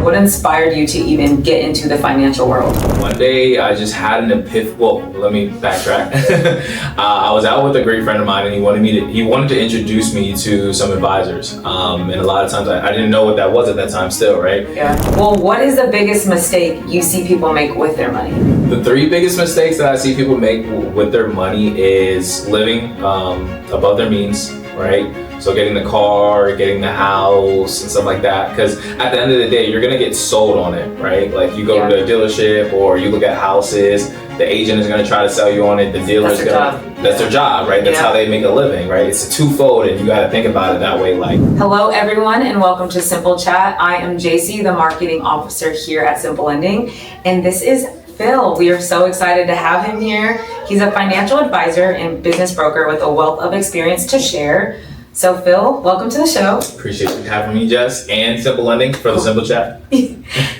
What inspired you to even get into the financial world? One day I just had an epiphany. Well, let me backtrack. I was out with a great friend of mine, and he wanted to introduce me to some advisors. And a lot of times I didn't know what that was at that time still, right? Yeah. Well, what is the biggest mistake you see people make with their money? The three biggest mistakes that I see people make with their money is living above their means, right? So getting the car, getting the house and stuff like that. Because at the end of the day, you're gonna get sold on it, right? Like you go to the dealership or you look at houses, the agent is gonna try to sell you on it, the dealer's that's their job, right? That's how they make a living, right? It's a twofold, and you gotta think about it that way. Like, hello everyone, and welcome to Simple Chat. I am JC, the marketing officer here at Simplending, and this is Phil. We are so excited to have him here. He's a financial advisor and business broker with a wealth of experience to share. So Phil, welcome to the show. Appreciate you having me, Jess, and Simplending for the Simple Chat.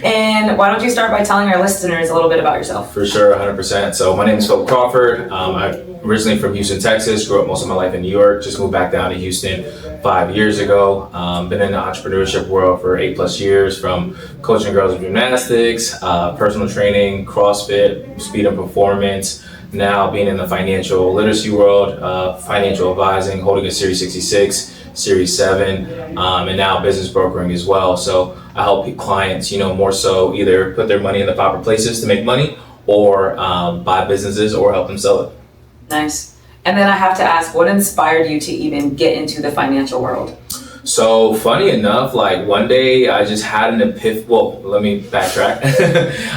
And why don't you start by telling our listeners a little bit about yourself? For sure, 100%. So my name is Phil Crawford. I'm originally from Houston, Texas. Grew up most of my life in New York. Just moved back down to Houston 5 years ago. Been in the entrepreneurship world for 8+ years, from coaching girls in gymnastics, personal training, CrossFit, speed and performance. Now being in the financial literacy world, financial advising, holding a Series 66, Series 7, and now business brokering as well. So I help clients, more so either put their money in the proper places to make money, or buy businesses or help them sell it. Nice. And then I have to ask, what inspired you to even get into the financial world? So funny enough, like one day I just had an epiphany. Well, let me backtrack.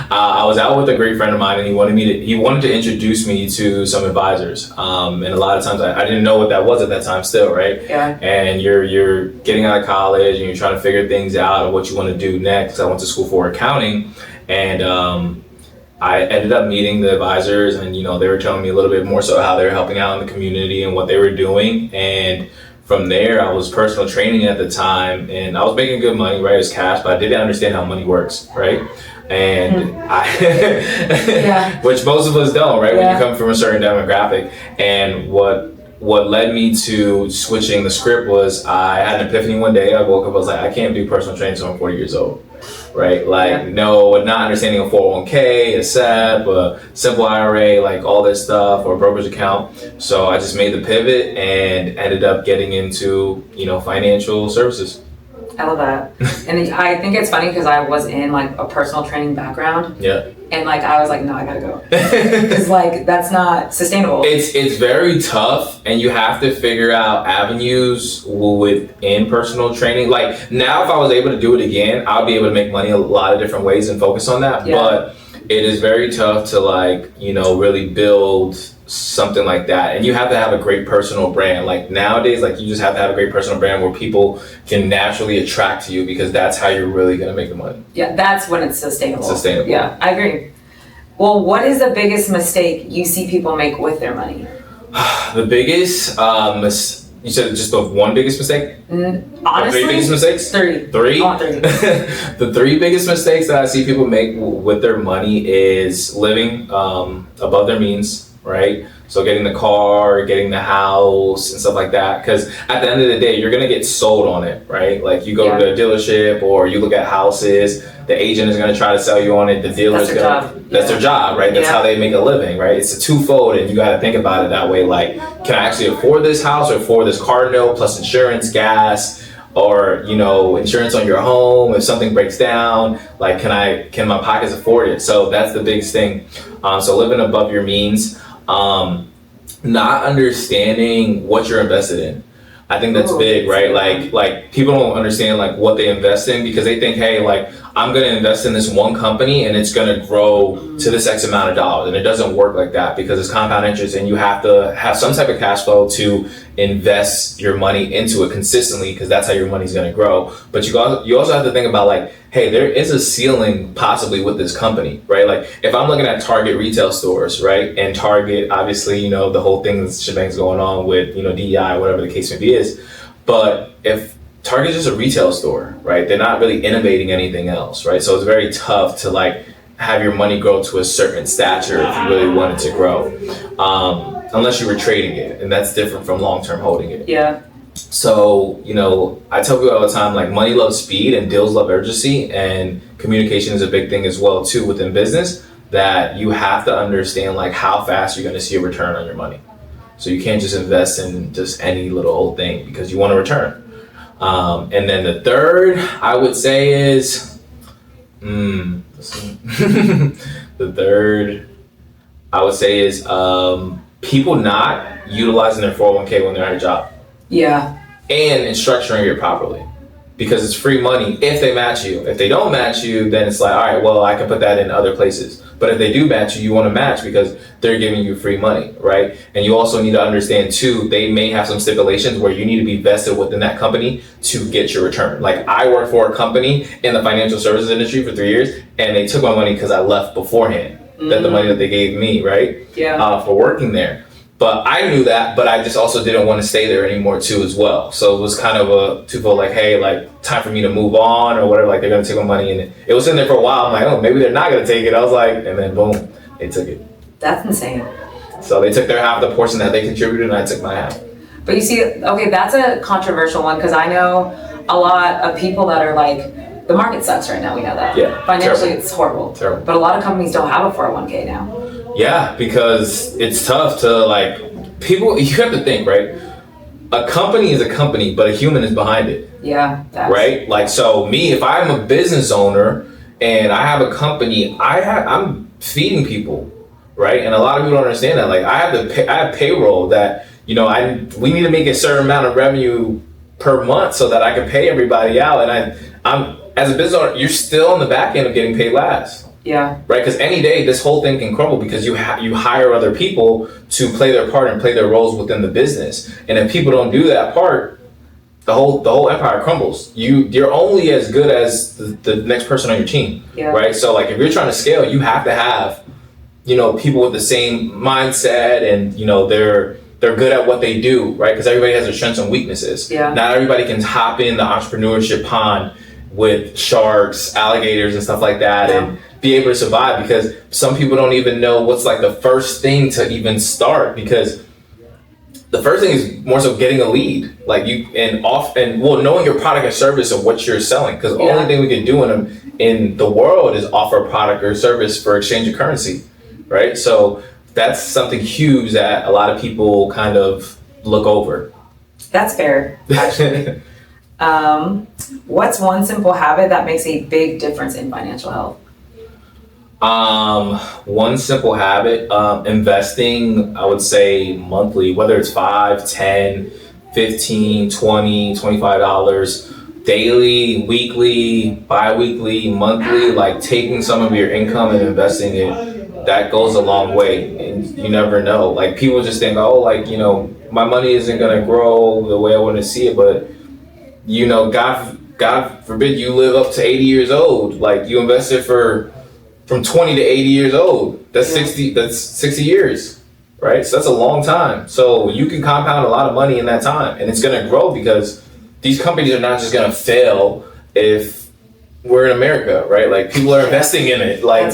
I was out with a great friend of mine, and he wanted to introduce me to some advisors. And a lot of times I didn't know what that was at that time still, right? Yeah. And you're getting out of college and you're trying to figure things out of what you want to do next. I went to school for accounting, and I ended up meeting the advisors, and they were telling me a little bit more so how they were helping out in the community and what they were doing. And from there, I was personal training at the time, and I was making good money, right? It was cash, but I didn't understand how money works, right? And which most of us don't, right? When you come from a certain demographic. And what led me to switching the script was I had an epiphany one day. I woke up, I was like, I can't do personal training until I'm 40 years old. Right? Like, not understanding a 401k, a SEP, a simple IRA, like all this stuff, or a brokerage account. So I just made the pivot and ended up getting into, financial services. I love that. And I think it's funny because I was in like a personal training background. Yeah. And I was like, no, I gotta go. Because that's not sustainable. It's very tough, and you have to figure out avenues within personal training. Like now, if I was able to do it again, I'll be able to make money a lot of different ways and focus on that. Yeah. But it is very tough to really build something like that, and you have to have a great personal brand. Like nowadays, you just have to have a great personal brand where people can naturally attract to you, because that's how you're really going to make the money. Yeah, that's when it's sustainable. Sustainable. Yeah, I agree. Well, what is the biggest mistake you see people make with their money? The biggest you said just the one biggest mistake? Honestly, the 3 biggest mistakes? Three? I want 3. The 3 biggest mistakes that I see people make with their money is living above their means, right? So getting the car, getting the house and stuff like that. Because at the end of the day, you're going to get sold on it, right? Like you go to a dealership or you look at houses, the agent is going to try to sell you on it, the dealer's that's their job, right? That's how they make a living, right? It's a twofold, and you got to think about it that way. Like, can I actually afford this house or afford this car note plus insurance, gas, or insurance on your home if something breaks down? Like, can my pockets afford it? So that's the biggest thing. So living above your means, not understanding what you're invested in. I think that's big, right? Like people don't understand what they invest in, because they think, hey, I'm going to invest in this one company and it's going to grow to this X amount of dollars. And it doesn't work like that, because it's compound interest, and you have to have some type of cash flow to invest your money into it consistently, because that's how your money's going to grow. But you also have to think about hey, there is a ceiling possibly with this company, right? Like if I'm looking at Target retail stores, right? And Target, obviously, the whole thing, shebang's going on with, DEI, whatever the case may be is. But if Target's just a retail store, right? They're not really innovating anything else, right? So it's very tough to have your money grow to a certain stature if you really want it to grow, unless you were trading it, and that's different from long-term holding it. Yeah. So, I tell people all the time, like, money loves speed and deals love urgency, and communication is a big thing as well too within business, that you have to understand like how fast you're going to see a return on your money. So you can't just invest in just any little old thing because you want a return. And then the third I would say is, the third I would say is people not utilizing their 401k when they're at a job. Yeah. And structuring it properly, because it's free money if they match you. If they don't match you, then it's like, all right, well, I can put that in other places. But if they do match you, you want to match because they're giving you free money, right? And you also need to understand too, they may have some stipulations where you need to be vested within that company to get your return. Like, I worked for a company in the financial services industry for 3 years, and they took my money because I left beforehand. That the money that they gave me, right? Yeah. For working there. But I knew that, but I just also didn't want to stay there anymore too as well. So it was kind of a twofold, like, hey, like, time for me to move on or whatever. Like, they're going to take my money. And it was in there for a while. I'm like, oh, maybe they're not going to take it. I was like, and then boom, they took it. That's insane. So they took their half of the portion that they contributed, and I took my half. But you see, okay, that's a controversial one, because I know a lot of people that are like, the market sucks right now, we know that. Yeah. Financially, terrible. it's horrible. Terrible. But a lot of companies don't have a 401k now. Yeah, because it's tough to, like, people, you have to think, right? A company is a company, but a human is behind it. Yeah. Right? Like, so me, if I'm a business owner and I have a company, I'm feeding people, right? And a lot of people don't understand that. Like, I have payroll that, we need to make a certain amount of revenue per month so that I can pay everybody out. And I'm as a business owner, you're still on the back end of getting paid last. Yeah. Right, because any day this whole thing can crumble because you hire other people to play their part and play their roles within the business, and if people don't do that part, the whole empire crumbles. You're only as good as the next person on your team. Yeah. Right. So like, if you're trying to scale, you have to have people with the same mindset, and they're good at what they do, right? Because everybody has their strengths and weaknesses. Yeah. Not everybody can hop in the entrepreneurship pond with sharks, alligators, and stuff like that, and be able to survive, because some people don't even know what's like the first thing to even start, because the first thing is more so getting a lead, like knowing your product and service and what you're selling, because the only thing we can do in the world is offer a product or service for exchange of currency, right? So that's something huge that a lot of people kind of look over. That's fair, actually. What's one simple habit that makes a big difference in financial health? One simple habit, investing, I would say monthly, whether it's $5, $10, $15, $20, $25, daily, weekly, bi-weekly, monthly, like taking some of your income and investing it, that goes a long way. And you never know. Like, people just think, oh, like, my money isn't going to grow the way I want to see it, but God forbid you live up to 80 years old. Like, you invested from 20 to 80 years old. That's 60 years, right? So that's a long time. So you can compound a lot of money in that time, and it's going to grow, because these companies are not just going to fail if we're in America, right? Like, people are investing in it. Like,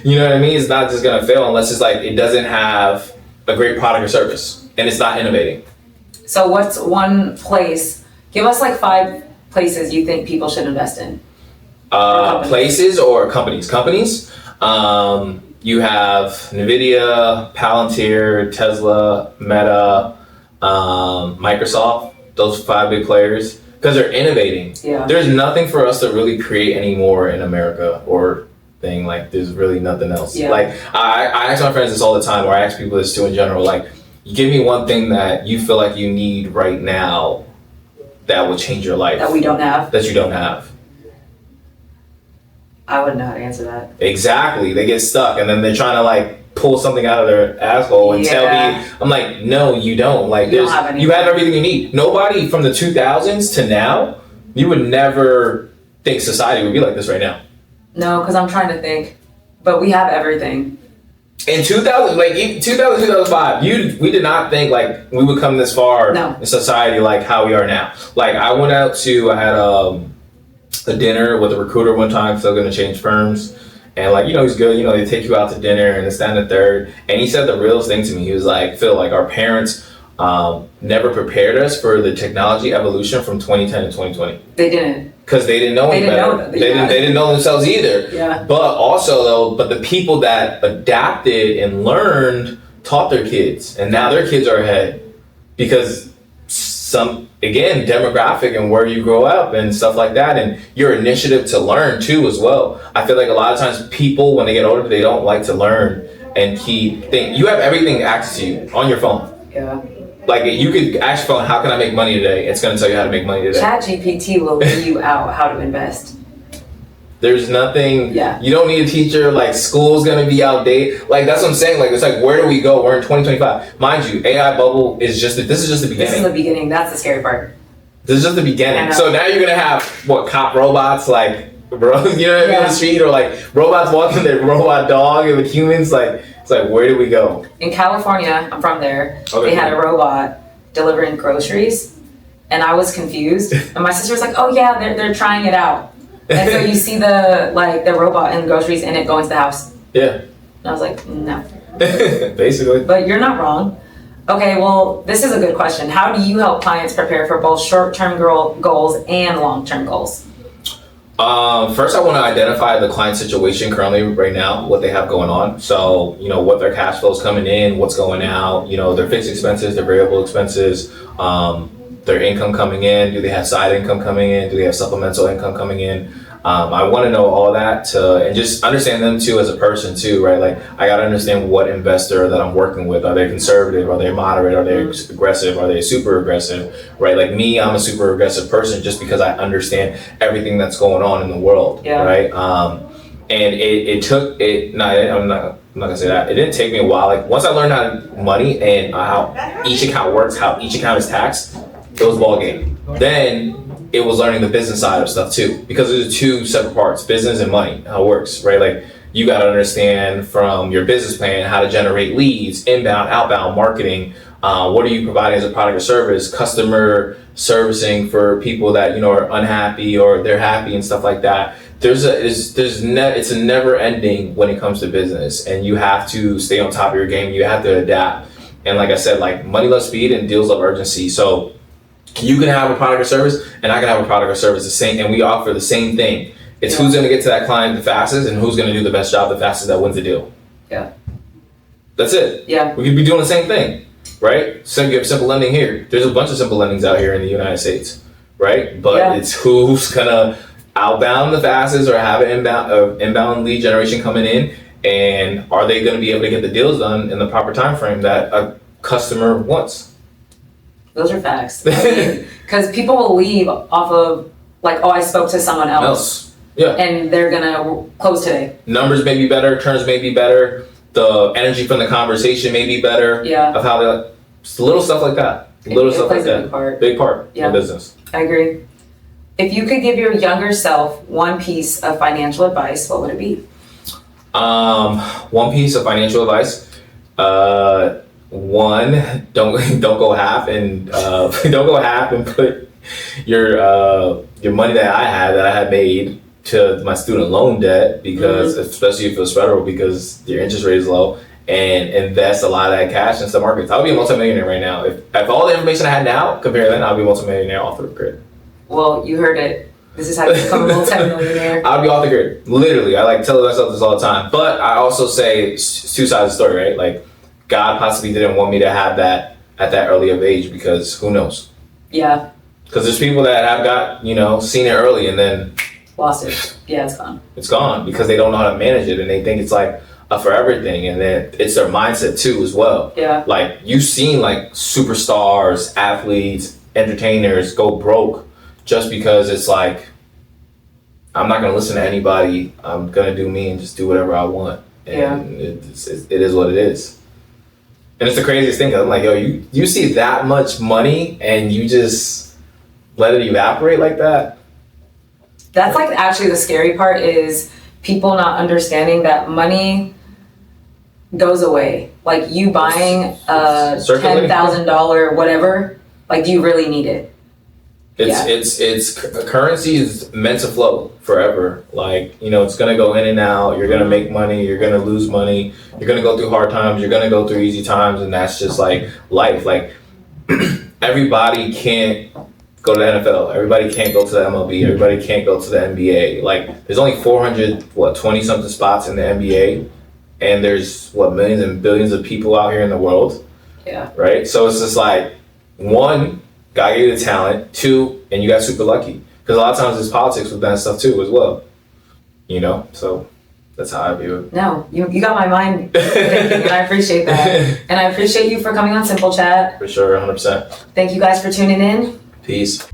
you know what I mean? It's not just going to fail unless it's like, it doesn't have a great product or service and it's not innovating. So what's one place, give us like 5 places you think people should invest in? Places or companies? Companies. You have NVIDIA, Palantir, Tesla, Meta, Microsoft. Those 5 big players, because they're innovating. Yeah. There's nothing for us to really create anymore in America, or thing, like, there's really nothing else. Yeah. Like, I ask my friends this all the time, or I ask people this too in general, like, give me one thing that you feel like you need right now that will change your life. That we don't have? That you don't have. I wouldn't know how to answer that. Exactly. They get stuck, and then they're trying to like pull something out of their asshole and tell me, I'm like, no, you don't. Like, you have everything you need. Nobody from the 2000s to now, you would never think society would be like this right now. No, because I'm trying to think, but we have everything. In 2000, like 2005, we did not think like we would come this far in society like how we are now. Like, I had a dinner with a recruiter one time, still going to change firms. And like, he's good, they take you out to dinner and this, that, and the third. And he said the realest thing to me. He was like, Phil, like, our parents, never prepared us for the technology evolution from 2010 to 2020. They didn't. Because they didn't know any better. They didn't know themselves either. Yeah. But also though, the people that adapted and learned taught their kids, and now their kids are ahead because again, demographic and where you grow up and stuff like that, and your initiative to learn too as well. I feel like a lot of times people, when they get older, they don't like to learn and you have everything access to you on your phone. Yeah. Like you could ask your phone, how can I make money today? It's going to tell you how to make money today. ChatGPT will lay you out how to invest. There's nothing, yeah. You don't need a teacher, like school's gonna be outdated. Like that's what I'm saying, like it's like, where do we go? We're in 2025. Mind you, AI bubble is this is just the beginning. This is the beginning, that's the scary part. This is just the beginning. So now you're gonna have, cop robots, like, bro, you know what I mean, on the street, or like robots walking their robot dog and with humans, like, it's like, where do we go? In California, I'm from there, okay, they had a robot delivering groceries, and I was confused. And my sister was like, oh yeah, they're trying it out. And so you see the robot and groceries and it going to the house. Yeah. And I was like, no. Basically. But you're not wrong. Okay, well, this is a good question. How do you help clients prepare for both short-term goals and long-term goals? First, I want to identify the client situation currently right now, what they have going on. So, what their cash flow is coming in, what's going out, their fixed expenses, their variable expenses, their income coming in. Do they have side income coming in? Do they have supplemental income coming in? I want to know all that and just understand them too as a person too, right? Like I got to understand what investor that I'm working with. Are they conservative? Are they moderate? Are they aggressive? Are they super aggressive? Right? Like me, I'm a super aggressive person just because I understand everything that's going on in the world, right? And I'm not gonna say that. It didn't take me a while. Like once I learned how money and how each account works, how each account is taxed, it was ball game. Then it was learning the business side of stuff too, because there's two separate parts, business and money, how it works, right? Like you got to understand from your business plan how to generate leads, inbound, outbound marketing. What are you providing as a product or service? Customer servicing for people that are unhappy or they're happy and stuff like that. It's a never ending when it comes to business, and you have to stay on top of your game. You have to adapt. And like I said, like money loves speed and deals love urgency. So you can have a product or service, and I can have a product or service the same, and we offer the same thing. It's who's going to get to that client the fastest, and who's going to do the best job the fastest that wins the deal. Yeah. That's it. Yeah. We could be doing the same thing, right? So you have Simplending here. There's a bunch of Simplendings out here in the United States, right? But it's who's going to outbound the fastest or have an inbound lead generation coming in, and are they going to be able to get the deals done in the proper time frame that a customer wants? Those are facts. Because people will leave off of like, oh, I spoke to someone else. Yeah. And they're gonna close today. Numbers may be better, terms may be better, the energy from the conversation may be better. Yeah. Of how little stuff like that. Little stuff like that. Big part of business. I agree. If you could give your younger self one piece of financial advice, what would it be? One piece of financial advice. One, don't go half and put your money that I had made to my student loan debt, because especially if it's federal, because your interest rate is low, and invest a lot of that cash in some markets. I'll be a multimillionaire right now. If all the information I had now compare that, I'll be a multimillionaire off the grid. Well, you heard it. This is how you become a multimillionaire. I'll be off the grid. Literally, I like tell myself this all the time. But I also say it's two sides of the story, right? Like God possibly didn't want me to have that at that early of age, because who knows? Yeah. Because there's people that have got, seen it early and then lost it. Yeah, it's gone. It's gone because they don't know how to manage it, and they think it's like a forever thing, and then it's their mindset too as well. Yeah. Like you've seen like superstars, athletes, entertainers go broke just because it's like, I'm not gonna listen to anybody. I'm gonna do me and just do whatever I want. And it is what it is. And it's the craziest thing. I'm like, yo, you see that much money and you just let it evaporate like that? That's like actually the scary part, is people not understanding that money goes away. Like you buying a $10,000 whatever, like do you really need it? It's currency is meant to flow forever. Like, it's gonna go in and out. You're gonna make money. You're gonna lose money. You're gonna go through hard times. You're gonna go through easy times, and that's just like life. Like everybody can't go to the NFL. Everybody can't go to the MLB. Everybody can't go to the NBA. Like, there's only 20 something spots in the NBA, and there's millions and billions of people out here in the world. Yeah. Right. So it's just like, one, God gave you the talent. Two, and you got super lucky, because a lot of times there's politics with that stuff too as well. You know. So that's how I view it. No, you got my mind thinking, and I appreciate that. And I appreciate you for coming on Simple Chat. For sure, 100%. Thank you guys for tuning in. Peace.